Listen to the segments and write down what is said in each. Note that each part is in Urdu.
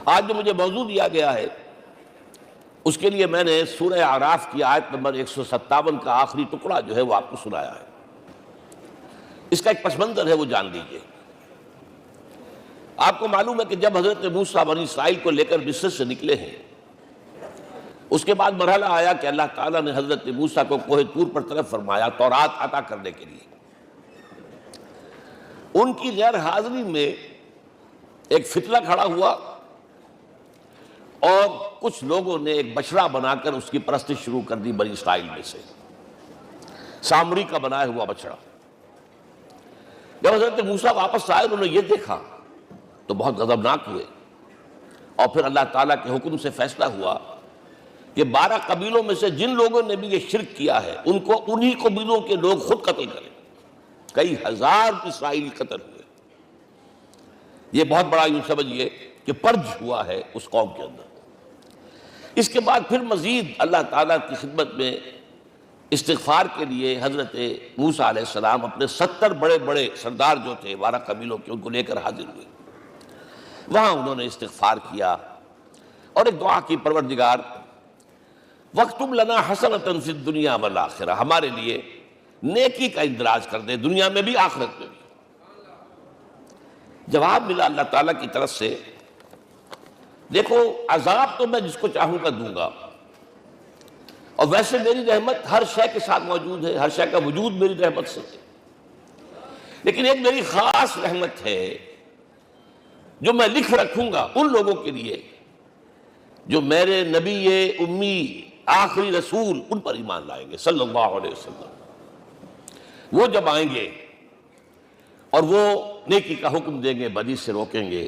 آج جو مجھے موضوع دیا گیا ہے اس کے لیے میں نے سورہ اعراف کی آیت نمبر 157 کا آخری ٹکڑا جو ہے وہ آپ کو سنایا ہے۔ اس کا ایک پس منظر ہے وہ جان لیجئے۔ آپ کو معلوم ہے کہ جب حضرت موسیٰ بنی اسرائیل کو لے کر مصر سے نکلے ہیں، اس کے بعد مرحلہ آیا کہ اللہ تعالیٰ نے حضرت موسیٰ کو کوہ طور پر طلب فرمایا تورات عطا کرنے کے لیے۔ ان کی غیر حاضری میں ایک فتنہ کھڑا ہوا اور کچھ لوگوں نے ایک بچڑا بنا کر اس کی پرستش شروع کر دی بنی اسرائیل میں سے، سامری کا بنایا ہوا بچڑا۔ جب حضرت موسیٰ واپس آئے انہوں نے یہ دیکھا تو بہت غضبناک ہوئے، اور پھر اللہ تعالیٰ کے حکم سے فیصلہ ہوا کہ 12 قبیلوں میں سے جن لوگوں نے بھی یہ شرک کیا ہے ان کو انہی قبیلوں کے لوگ خود قتل کریں۔ کئی ہزار اسرائیلی قتل ہوئے۔ یہ بہت بڑا یوں سمجھئے کہ پرج ہوا ہے اس قوم کے اندر۔ اس کے بعد پھر مزید اللہ تعالیٰ کی خدمت میں استغفار کے لیے حضرت موسیٰ علیہ السلام اپنے 70 بڑے بڑے سردار جو تھے 12 قبیلوں کے ان کو لے کر حاضر ہوئے۔ وہاں انہوں نے استغفار کیا اور ایک دعا کی، پروردگار وَاكْتُبْ لَنَا حَسَنَةً فِي الدُّنْيَا وَالْآخِرَةِ، ہمارے لیے نیکی کا اندراج کر دے، دنیا میں بھی آخرت میں بھی۔ جواب ملا اللہ تعالیٰ کی طرف سے، دیکھو عذاب تو میں جس کو چاہوں گا دوں گا، اور ویسے میری رحمت ہر شے کے ساتھ موجود ہے، ہر شے کا وجود میری رحمت سے ہے، لیکن ایک میری خاص رحمت ہے جو میں لکھ رکھوں گا ان لوگوں کے لیے جو میرے نبی امی آخری رسول ان پر ایمان لائیں گے صلی اللہ علیہ وسلم۔ وہ جب آئیں گے اور وہ نیکی کا حکم دیں گے، بدی سے روکیں گے،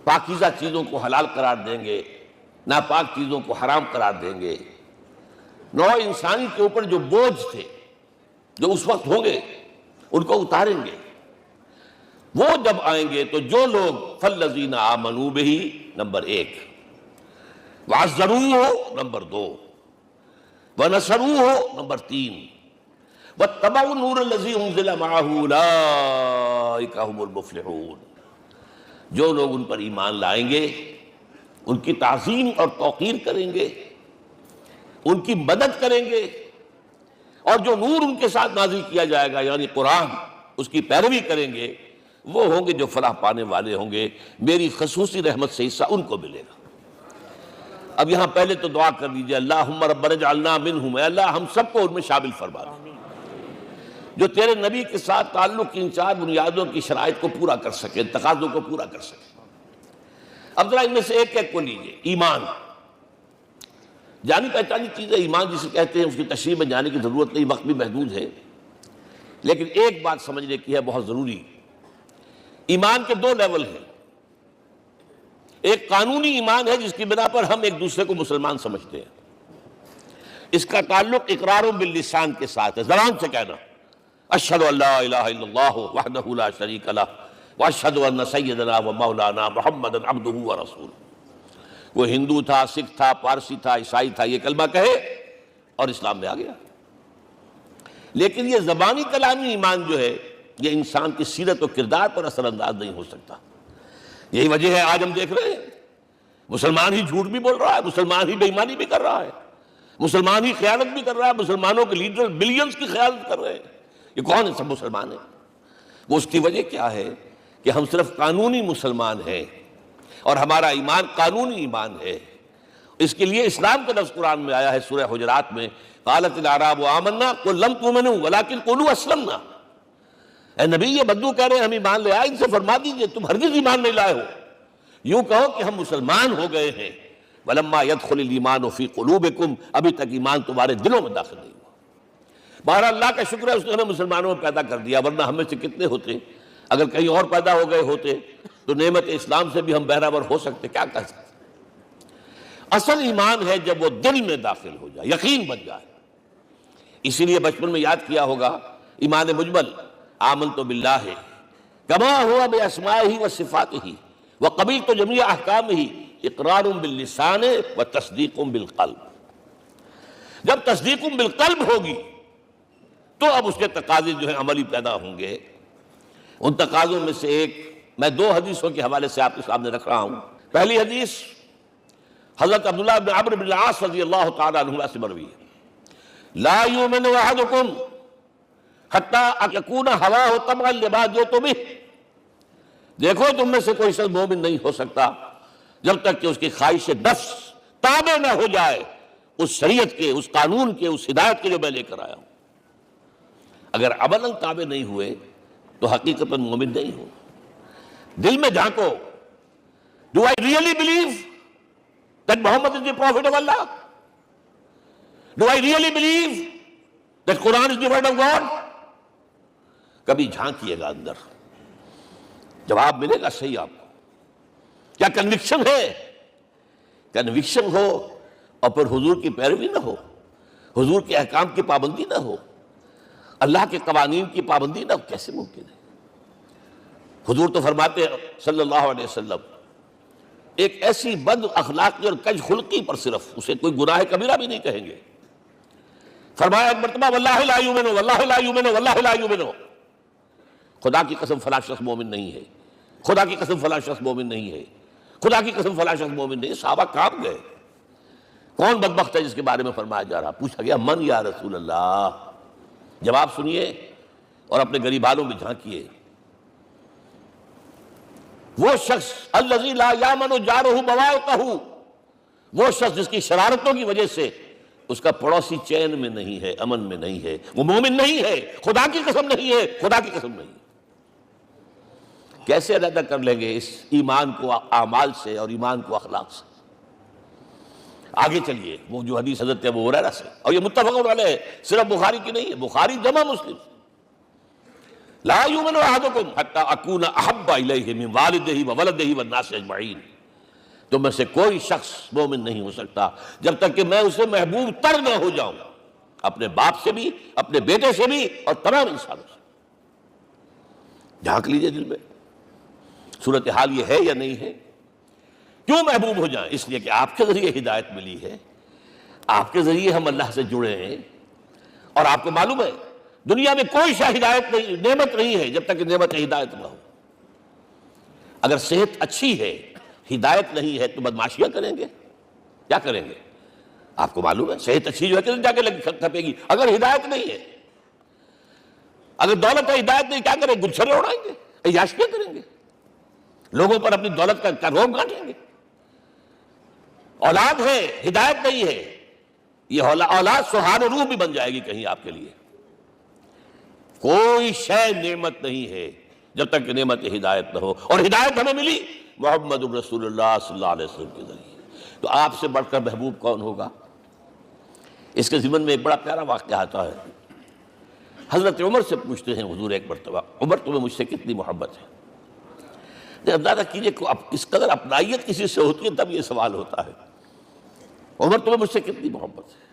پاکیزہ چیزوں کو حلال قرار دیں گے، ناپاک چیزوں کو حرام قرار دیں گے، نوع انسانی کے اوپر جو بوجھ تھے جو اس وقت ہوں گے ان کو اتاریں گے۔ وہ جب آئیں گے تو جو لوگ فَالَّذِينَ آمَنُوا بِهِ نمبر 1، وَعَزَّرُوهُ نمبر 2، وَنَصَرُوهُ نمبر 3، وَاتَّبَعُوا النُّورَ الَّذِي أُنزِلَ مَعَهُ أُولَٰئِكَ هُمُ الْمُفْلِحُونَ، جو لوگ ان پر ایمان لائیں گے، ان کی تعظیم اور توقیر کریں گے، ان کی مدد کریں گے، اور جو نور ان کے ساتھ نازل کیا جائے گا یعنی قرآن، اس کی پیروی کریں گے، وہ ہوں گے جو فلاح پانے والے ہوں گے، میری خصوصی رحمت سے حصہ ان کو ملے گا۔ اب یہاں پہلے تو دعا کر لیجئے، اللہم ربنا اجعلنا منہم، اے اللہ ہم سب کو ان میں شامل فرما دے جو تیرے نبی کے ساتھ تعلق کی ان 4 بنیادوں کی شرائط کو پورا کر سکے، تقاضوں کو پورا کر سکے۔ اب ذرا ان میں سے ایک ایک کو لیجئے۔ ایمان جانی پہچانی چیز ہے، ایمان جسے کہتے ہیں، اس کی تشریح میں جانے کی ضرورت نہیں، وقت بھی محدود ہے، لیکن ایک بات سمجھنے کی ہے بہت ضروری۔ ایمان کے 2 لیول ہیں۔ ایک قانونی ایمان ہے جس کی بنا پر ہم ایک دوسرے کو مسلمان سمجھتے ہیں، اس کا تعلق اقرار باللسان کے ساتھ ہے، زبان سے کہنا اشہد ان لا الہ الا اللہ وحدہ لا شریک لہ واشہد ان سیدنا و مولانا محمد عبدہ و رسولہ۔ وہ ہندو تھا، سکھ تھا، پارسی تھا، عیسائی تھا، یہ کلمہ کہے اور اسلام میں آ گیا۔ لیکن یہ زبانی کلامی ایمان جو ہے یہ انسان کی سیرت و کردار پر اثر انداز نہیں ہو سکتا۔ یہی وجہ ہے آج ہم دیکھ رہے ہیں مسلمان ہی جھوٹ بھی بول رہا ہے، مسلمان ہی بے ایمانی بھی کر رہا ہے، مسلمان ہی خیانت بھی کر رہا ہے، مسلمانوں کے لیڈر بلینز کی خیانت کر رہے ہیں۔ یہ کون ہے؟ سب مسلمان ہیں۔ وہ اس کی وجہ کیا ہے کہ ہم صرف قانونی مسلمان ہیں اور ہمارا ایمان قانونی ایمان ہے۔ اس کے لیے اسلام کا لفظ قرآن میں آیا ہے سورہ حجرات میں، قالت الاعراب آمنا قل لم تؤمنوا ولکن قولوا اسلمنا۔ اے نبی یہ بدو کہہ رہے ہیں ہم ایمان لے آئے، ان سے فرما دیجئے تم ہرگز ایمان نہیں لائے ہو، یوں کہو کہ ہم مسلمان ہو گئے ہیں۔ ولما يدخل الايمان في قلوبكم، ابھی تک ایمان تمہارے دلوں میں داخل نہیں ہوا۔ بہرحال اللہ کا شکر ہے اس نے ہمیں مسلمانوں میں پیدا کر دیا، ورنہ ہمیں سے کتنے ہوتے اگر کہیں اور پیدا ہو گئے ہوتے تو نعمت اسلام سے بھی ہم بہرہور ہو سکتے، کیا کہہ سکتے۔ اصل ایمان ہے جب وہ دل میں داخل ہو جائے، یقین بن جائے۔ اسی لیے بچپن میں یاد کیا ہوگا ایمان مجمل، آمنت باللہ کما ہوا باسمائہ وصفاتہ وقبلت جمیع احکامہ اقرار باللسان وتصدیق بالقلب۔ جب تصدیق بالقلب ہوگی تو اب اس کے تقاضے جو ہیں عملی پیدا ہوں گے۔ ان تقاضوں میں سے ایک میں 2 حدیثوں کے حوالے سے آپ کے سامنے رکھ رہا ہوں۔ پہلی حدیث حضرت عبداللہ بن عمرو بن العاص رضی اللہ تعالی عنہما سے مروی ہے، لا یؤمن احدکم حتی یکون ہواہ تبعا لما جئت بہ، دیکھو تم میں سے کوئی شخص مومن نہیں ہو سکتا جب تک کہ اس کی خواہش نفس تابع نہ ہو جائے اس شریعت کے، اس قانون کے، اس ہدایت کے جو میں لے کر آیا ہوں۔ اگر عملاً تابع نہیں ہوئے تو حقیقتاً مومن نہیں ہو۔ دل میں جھانکو، Do I really believe that Muhammad is the prophet of Allah? Do I really believe that Quran is the word of God? کبھی جھانکیے گا اندر، جواب ملے گا صحیح آپ کو۔ کیا کنوکشن ہے؟ کنوکشن ہو اور پھر حضور کی پیروی نہ ہو، حضور کے احکام کی پابندی نہ ہو، اللہ کے قوانین کی پابندی نہ ہو، کیسے ممکن ہے؟ حضور تو فرماتے ہیں صلی اللہ علیہ وسلم، ایک ایسی بد اخلاقی اور کج خلقی پر صرف اسے کوئی گناہ کبیرہ بھی نہیں کہیں گے۔ فرمایا ایک مرتبہ واللہ لا یؤمن، واللہ لا یؤمن، واللہ لا یؤمن، خدا کی قسم فلاں شخص مومن نہیں ہے، خدا کی قسم فلاں شخص مومن نہیں ہے، خدا کی قسم فلاں شخص مومن نہیں ہے۔ صحابہ کانپ گئے، کون بدبخت ہے جس کے بارے میں فرمایا جا رہا؟ پوچھا گیا من یا رسول اللہ؟ جواب سنیے اور اپنے غریب حالوں میں جھانکیے۔ وہ شخص الذی لا یامن جارہ بوائقہ، وہ شخص جس کی شرارتوں کی وجہ سے اس کا پڑوسی چین میں نہیں ہے، امن میں نہیں ہے، وہ مومن نہیں ہے، خدا کی قسم نہیں ہے، خدا کی قسم نہیں۔ کیسے علیحدہ کر لیں گے اس ایمان کو اعمال سے اور ایمان کو اخلاق سے؟ آگے چلیے، وہ جو حدیث حضرت ابو ہریرہ سے، اور یہ متفق علیہ، صرف بخاری کی نہیں ہے، بخاری جمع مسلم، لا یؤمن احدکم حتی اکون احب الیہ من والدہ وولدہ والناس اجمعین، تم میں سے کوئی شخص مومن نہیں ہو سکتا جب تک کہ میں اسے محبوب تر نہ ہو جاؤں، اپنے باپ سے بھی، اپنے بیٹے سے بھی، اور تمام انسانوں سے۔ جھانک لیجئے دل میں، صورتحال یہ ہے یا نہیں ہے؟ کیوں محبوب ہو جائیں؟ اس لیے کہ آپ کے ذریعے ہدایت ملی ہے، آپ کے ذریعے ہم اللہ سے جڑے ہیں، اور آپ کو معلوم ہے دنیا میں کوئی شاہ ہدایت نہیں، نعمت نہیں ہے جب تک کہ نعمت ہدایت نہ ہو۔ اگر صحت اچھی ہے، ہدایت نہیں ہے تو بدماشیاں کریں گے، کیا کریں گے؟ آپ کو معلوم ہے صحت اچھی جو ہے کہ جا کے کھپے گی، اگر ہدایت نہیں ہے، اگر دولت ہے ہدایت نہیں، کیا کریں گے؟ گلچھرے اڑائیں گے، عیاشیاں کریں گے، لوگوں پر اپنی دولت کا روب گانٹیں گے۔ اولاد ہے، ہدایت نہیں ہے، یہ اولاد سہار روح بھی بن جائے گی کہیں آپ کے لیے۔ کوئی شے نعمت نہیں ہے جب تک کہ نعمت ہدایت نہ ہو، اور ہدایت ہمیں ملی محمد رسول اللہ صلی اللہ علیہ وسلم کے ذریعے۔ تو آپ سے بڑھ کر محبوب کون ہوگا؟ اس کے ضمن میں ایک بڑا پیارا واقعہ آتا ہے۔ حضرت عمر سے پوچھتے ہیں حضور ایک مرتبہ، عمر تمہیں مجھ سے کتنی محبت ہے؟ اندازہ کیجئے کہ اس قدر اپنائیت کسی سے ہوتی ہے تب یہ سوال ہوتا ہے، عمر تمہیں مجھ سے کتنی محبت ہے؟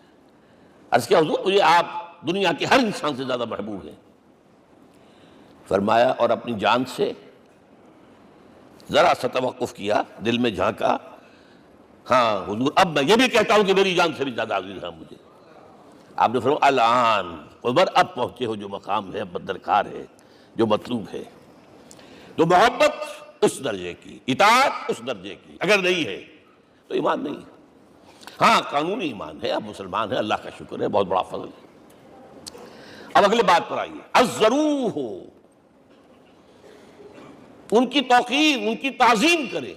عرض کیا حضور مجھے آپ دنیا کے ہر انسان سے زیادہ محبوب ہیں۔ فرمایا اور اپنی جان سے؟ ذرا سا توقف کیا، دل میں جھانکا، ہاں حضور اب میں یہ بھی کہتا ہوں کہ میری جان سے بھی زیادہ عزیز ہے مجھے۔ آپ نے فرمایا الان عمر اب پہنچے ہو جو مقام ہے، اب درکار ہے، جو مطلوب ہے۔ تو محبت اس درجے کی، اطاعت اس درجے کی، اگر نہیں ہے تو ایمان نہیں ہے۔ ہاں قانونی ایمان ہے، اب مسلمان ہے، اللہ کا شکر ہے، بہت بڑا فضل ہے۔ اب اگلے بات پر آئیے، عزروہ، ان کی توقیر، ان کی تعظیم کرے۔